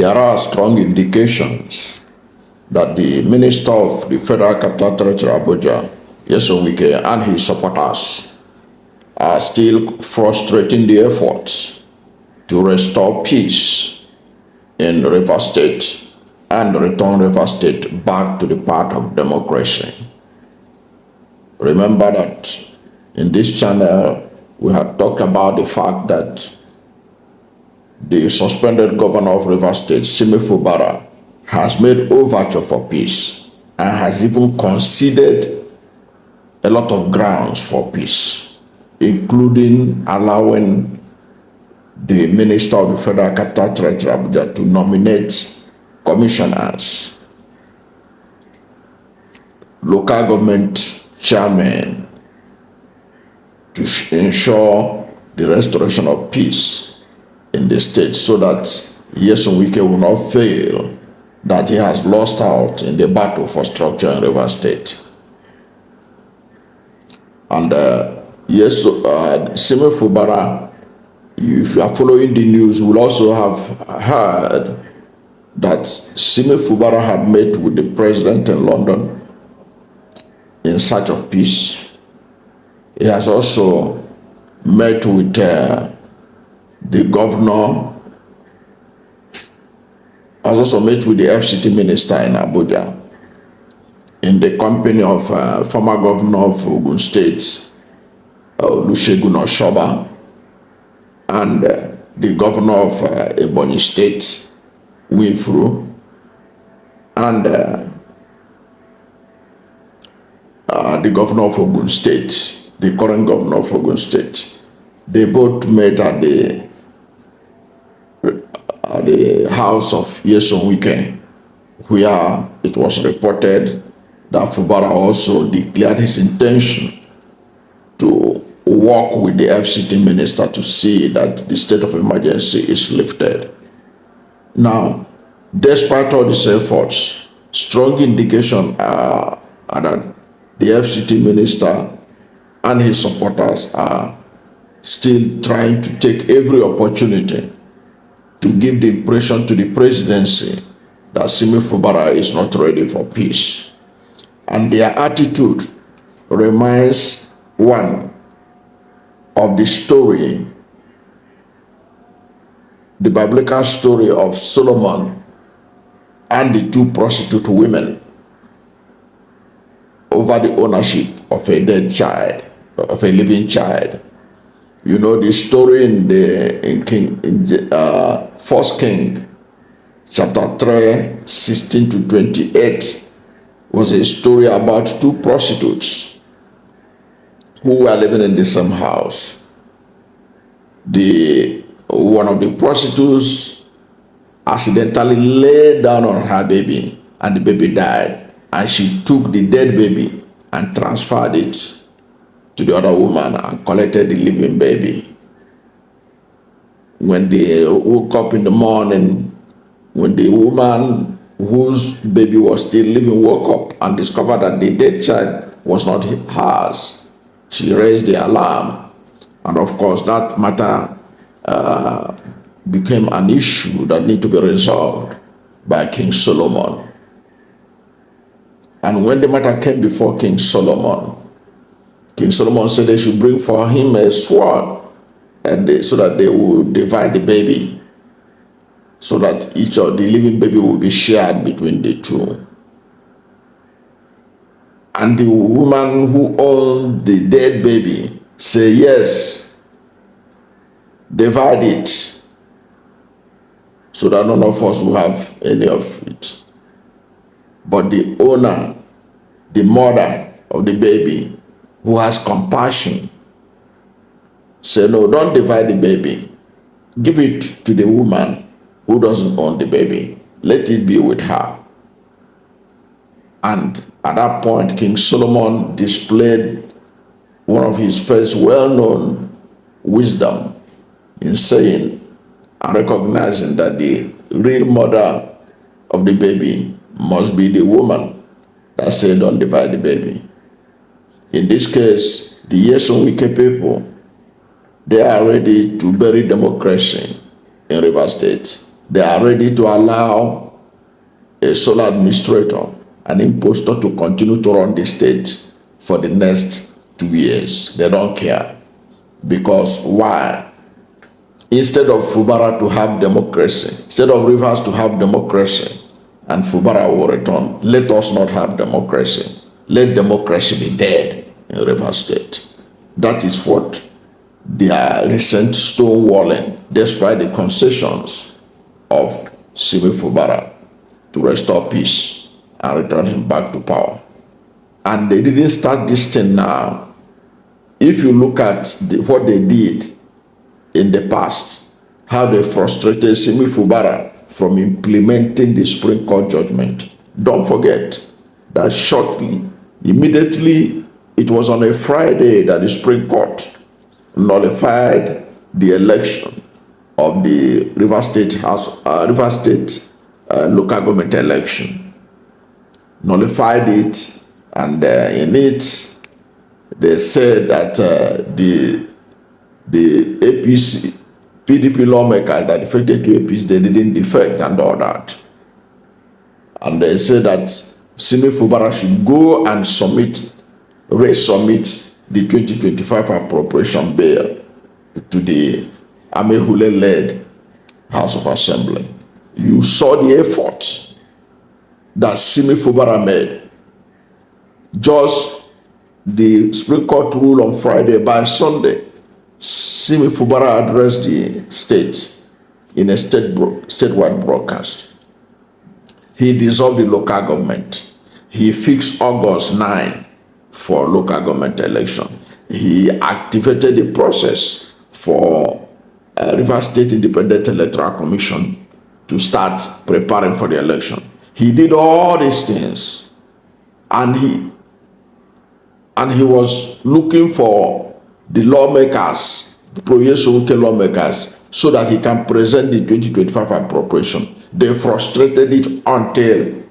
there are strong indications that the Minister of the Federal Capital Territory, Abuja, Nyesom Wike, and his supporters are still frustrating the efforts to restore peace in Rivers State and return Rivers State back to the path of democracy. Remember that in this channel, we had talked about the fact that the suspended governor of Rivers State, Simi Fubara, has made overture for peace and has even conceded a lot of grounds for peace, including allowing the Minister of the Federal Capital Territory, Abuja, to nominate commissioners, local government chairmen, to ensure the restoration of peace in the state, so that Nyesom Wike will not fail that he has lost out in the battle for structure in Rivers State. And Simi Fubara, if you are following the news, you will also have heard that Simi Fubara had met with the president in London in search of peace. He has also met with the governor, has also met with the FCT minister in Abuja in the company of former governor of Ogun State, Oluremi, and the governor of Ebonyi State, Winfru, and the governor of Ogun State, the current governor of Ogun State. They both met at the house of Nyesom Wike, where it was reported that Fubara also declared his intention to work with the FCT minister to see that the state of emergency is lifted. Now, despite all these efforts, strong indication are that the FCT minister and his supporters are still trying to take every opportunity to give the impression to the presidency that Simi Fubara is not ready for peace. And their attitude reminds one of the story, the biblical story of Solomon and the two prostitute women over the ownership of a dead child, of a living child. You know the story in First King, chapter 3, 16 to 28, was a story about two prostitutes who were living in the same house. One of the prostitutes accidentally laid down on her baby, and the baby died, and she took the dead baby and transferred it to the other woman and collected the living baby. When they woke up in the morning, when the woman whose baby was still living woke up and discovered that the dead child was not hers, she raised the alarm. And of course, that matter became an issue that needed to be resolved by King Solomon. And when the matter came before King Solomon said they should bring for him a sword, and so that they would divide the baby, so that each of the living baby will be shared between the two. And the woman who owned the dead baby said, yes, divide it, so that none of us will have any of it. But the owner, the mother of the baby, who has compassion, said, no, don't divide the baby. Give it to the woman who doesn't own the baby. Let it be with her. And at that point, King Solomon displayed one of his first well-known wisdom in saying and recognizing that the real mother of the baby must be the woman that said, don't divide the baby. In this case, the Nyesom Wike people, they are ready to bury democracy in Rivers State. They are ready to allow a sole administrator, an impostor, to continue to run the state for the next 2 years. They don't care. Because why? Instead of Fubara to have democracy, instead of Rivers to have democracy, and Fubara will return, let us not have democracy. Let democracy be dead in Rivers State. That is what their recent stonewalling, despite the concessions of Simi Fubara to restore peace and return him back to power. And they didn't start this thing now. If you look at what they did in the past, how they frustrated Simi Fubara from implementing the Supreme Court judgment. Don't forget that shortly, immediately, it was on a Friday that the Supreme Court nullified the election of the Rivers State local government election. Nullified it, and in it, they said that the APC, PDP lawmakers that defected to APC, they didn't defect and all that. And they said that Simi Fubara should go and resubmit the 2025 appropriation bill to the Amehule-led House of Assembly. You saw the effort that Simi Fubara made. Just the Supreme Court rule on Friday, by Sunday, Simi Fubara addressed the state in a statewide broadcast. He dissolved the local government. He fixed August 9 for local government election. He activated the process for Rivers State Independent Electoral Commission to start preparing for the election. He did all these things, and he was looking for the lawmakers, the Nyesom Wike lawmakers, so that he can present the 2025 appropriation. They frustrated it until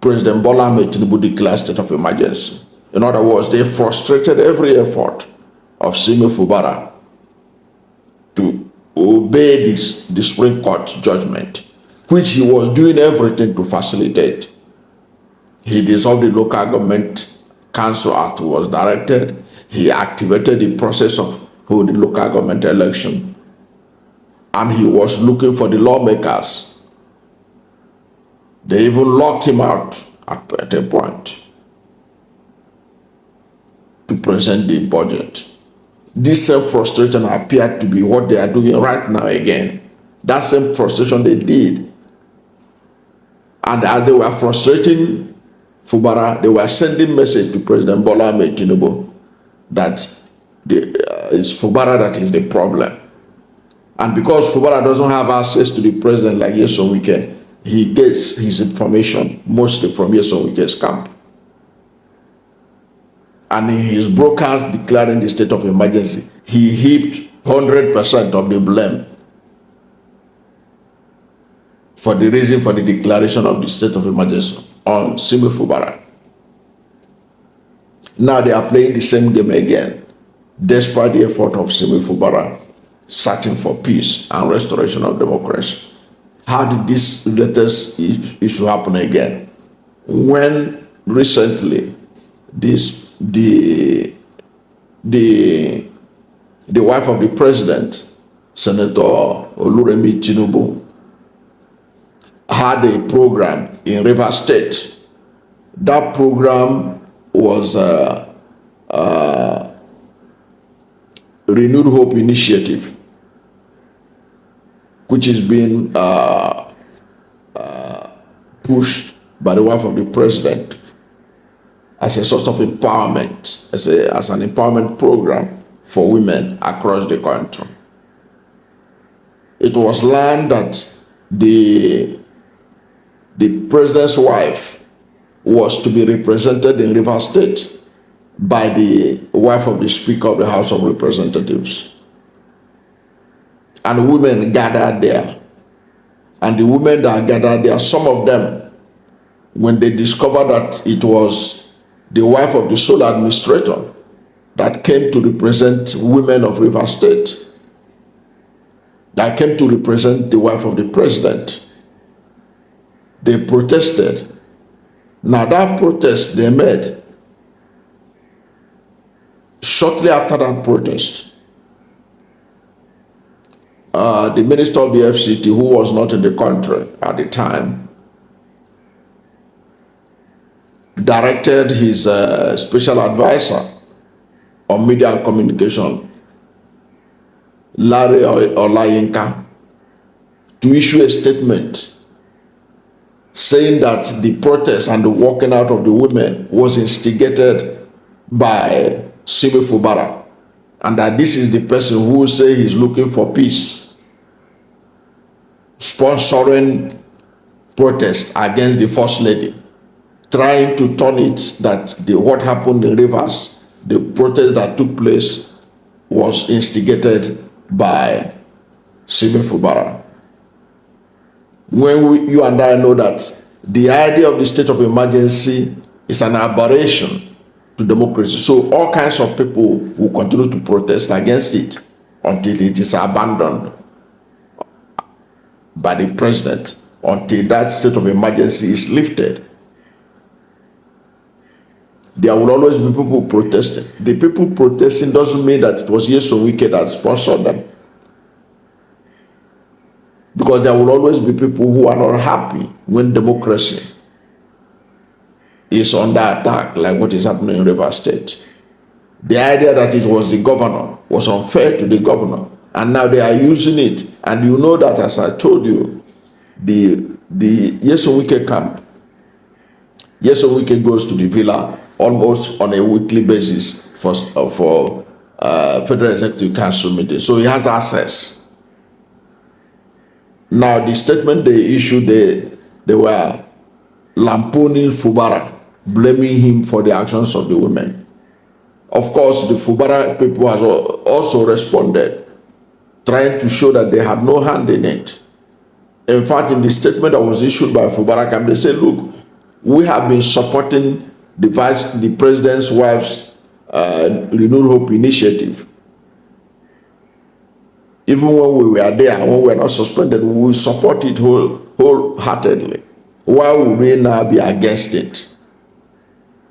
President Tinubu declared state of emergency. In other words, they frustrated every effort of Simi Fubara to obey the Supreme Court judgment, which he was doing everything to facilitate. He dissolved the local government council act was directed. He activated the process of holding local government election, and he was looking for the lawmakers. They even locked him out at a point to present the budget. This same frustration appeared to be what they are doing right now again. That same frustration they did. And as they were frustrating Fubara, they were sending message to President Tinubu that it's Fubara that is the problem. And because Fubara doesn't have access to the president like Nyesom Wike, he gets his information mostly from Nyesom Wike's camp. And in his broadcast declaring the state of emergency, he heaped 100% of the blame for the reason for the declaration of the state of emergency on Simi Fubara. Now they are playing the same game again, despite the effort of Simi Fubara searching for peace and restoration of democracy. How did this latest issue happen again? When recently the wife of the president, Senator Oluremi Tinubu, had a program in Rivers State. That program was Renewed Hope Initiative, which is being pushed by the wife of the president as a source of empowerment, as an empowerment program for women across the country. It was learned that the president's wife was to be represented in Rivers State by the wife of the Speaker of the House of Representatives. And women gathered there. And the women that gathered there, some of them, when they discovered that it was the wife of the sole administrator that came to represent women of Rivers State, that came to represent the wife of the president. They protested. Now that protest they made, shortly after that protest, the minister of the FCT, who was not in the country at the time, directed his special advisor on media and communication, Larry Olayinka, to issue a statement saying that the protest and the walking out of the women was instigated by Simi Fubara, and that this is the person who say he's looking for peace, sponsoring protest against the first lady, trying to turn it that what happened in Rivers, the protest that took place, was instigated by Simi Fubara. When you and I know that the idea of the state of emergency is an aberration to democracy, so all kinds of people will continue to protest against it until it is abandoned by the president, until that state of emergency is lifted. There will always be people protesting. The people protesting doesn't mean that it was Nyesom Wike that sponsored them. Because there will always be people who are not happy when democracy is under attack, like what is happening in Rivers State. The idea that it was the governor was unfair to the governor, and now they are using it. And you know that, as I told you, the Nyesom Wike camp, Nyesom Wike goes to the villa almost on a weekly basis for Federal Executive Council meeting, so he has access. Now, the statement they issued, they were lampooning Fubara, blaming him for the actions of the women. Of course, the Fubara people has also responded, trying to show that they had no hand in it. In fact, in the statement that was issued by Fubara, they said, look, we have been supporting the president's wife's Renewed Hope initiative. Even when we were there, when we were not suspended, we will support it wholeheartedly. Why would we now be against it?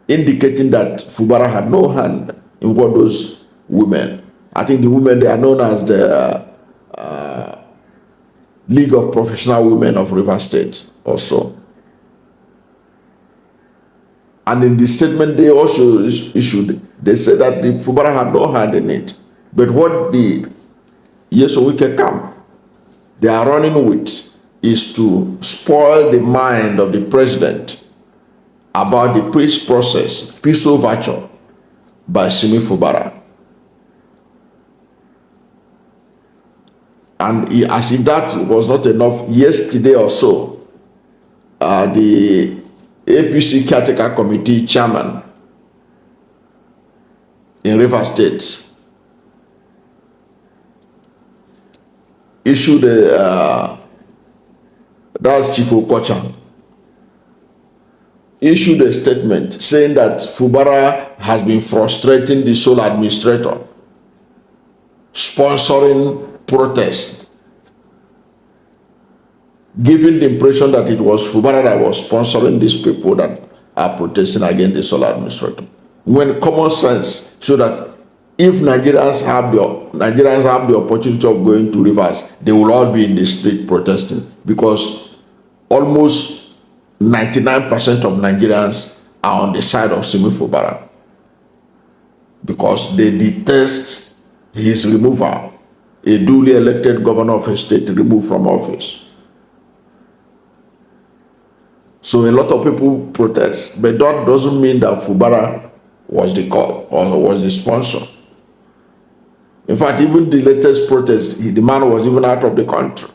Indicating that Fubara had no hand in what those women, I think the women, they are known as the League of Professional Women of Rivers State also. And in the statement they also issued, they said that the Fubara had no hand in it. But what the Nyesom Wike camp they are running with is to spoil the mind of the president about the peace process, peace overture by Simi Fubara. And as if that was not enough, yesterday or so, the APC caretaker committee chairman in Rivers State issued that's Chief Okocha, issued a statement saying that Fubara has been frustrating the sole administrator, sponsoring protests, giving the impression that it was Fubara that was sponsoring these people that are protesting against the sole administrator. When common sense show that if Nigerians have the opportunity of going to Rivers, they will all be in the street protesting, because almost 99% of Nigerians are on the side of Simi Fubara, because they detest his removal, a duly elected governor of a state removed from office. So a lot of people protest, but that doesn't mean that Fubara was the cause or was the sponsor. In fact, even the latest protest, the man was even out of the country.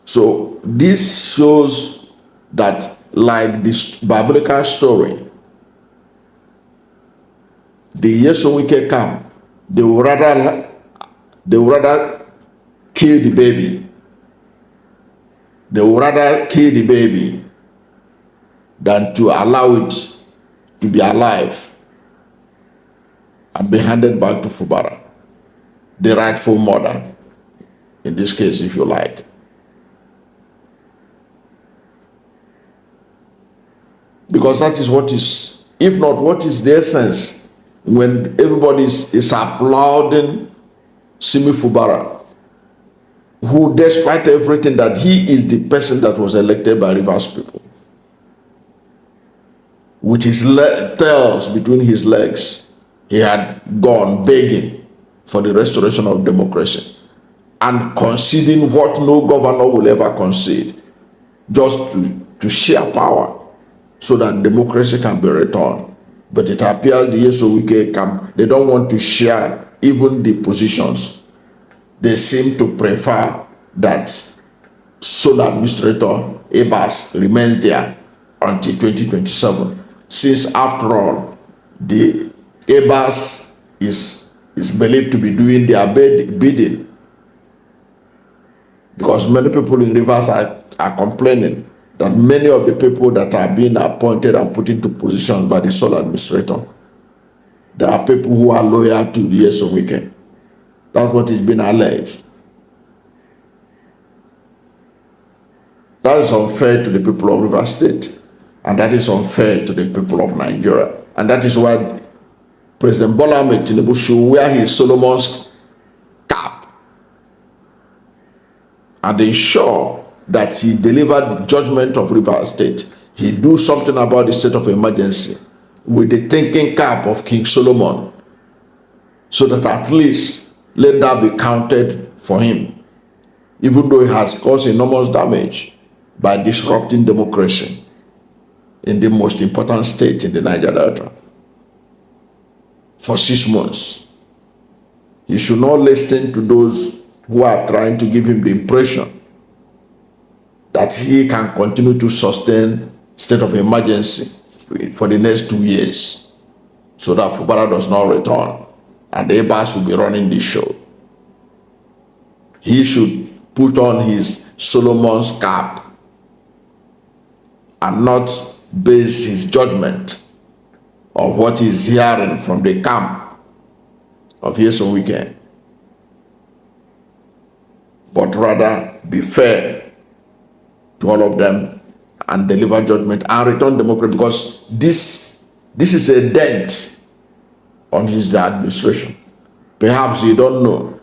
So this shows that, like this biblical story, the Nyesom Wike camp, they would rather kill the baby. They would rather kill the baby than to allow it to be alive and be handed back to Fubara. the rightful mother, in this case, if you like. Because that is what is, if not, what is the essence when everybody is applauding Simi Fubara, who, despite everything, that he is the person that was elected by Rivers people, with his tails between his legs, he had gone begging for the restoration of democracy and conceding what no governor will ever concede, just to share power so that democracy can be returned. But it appears the Nyesom Wike camp, they don't want to share even the positions. They seem to prefer that sole administrator Abbas remains there until 2027. Since after all, the Abbas is believed to be doing their bidding, because many people in Rivers are complaining that many of the people that are being appointed and put into positions by the sole administrator, there are people who are loyal to the Nyesom Wike. That's what is being alleged. That is unfair to the people of Rivers State, and that is unfair to the people of Nigeria. And that is why President Bola Ahmed Tinubu should wear his Solomon's cap and ensure that he delivered the judgment of Rivers State. He do something about the state of emergency with the thinking cap of King Solomon, so that at least let that be counted for him, even though he has caused enormous damage by disrupting democracy in the most important state in the Niger Delta for 6 months. He should not listen to those who are trying to give him the impression that he can continue to sustain state of emergency for the next 2 years, so that Fubara does not return and the Abbas will be running the show. He should put on his Solomon's cap and not base his judgment on what he's hearing from the camp of Nyesom Wike, but rather be fair to all of them and deliver judgment and return democracy, because this is a dent on his administration. Perhaps you don't know.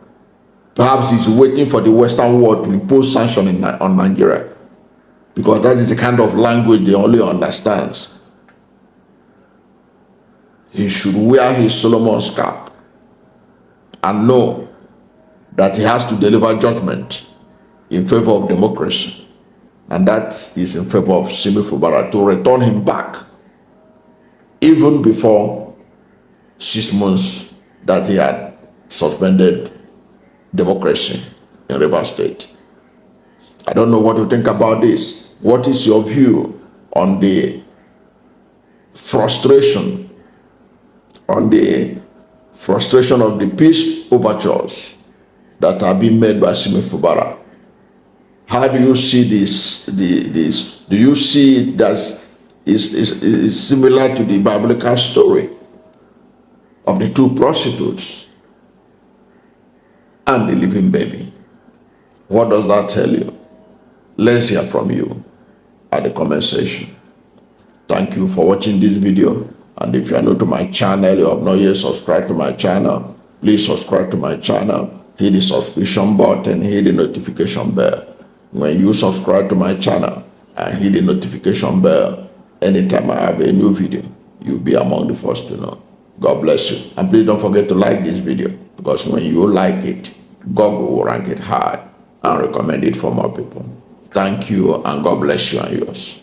Perhaps he's waiting for the Western world to impose sanctions on Nigeria, because that is the kind of language they only understands. He should wear his Solomon's cap and know that he has to deliver judgment in favor of democracy. And that is in favor of Simi Fubara, to return him back even before 6 months that he had suspended democracy in Rivers State. I don't know what you think about this. What is your view on the frustration, of the peace overtures that are being made by Simi Fubara? How do you see this? Do you see it as is similar to the biblical story of the 2 prostitutes and the living baby? What does that tell you? Let's hear from you at the comment section. Thank you for watching this video. And if you are new to my channel, you have not yet subscribed to my channel, please subscribe to my channel. Hit the subscription button, hit the notification bell. When you subscribe to my channel and hit the notification bell, anytime I have a new video, you'll be among the first to know. God bless you. And please don't forget to like this video, because when you like it, Google will rank it high and recommend it for more people. Thank you, and God bless you and yours.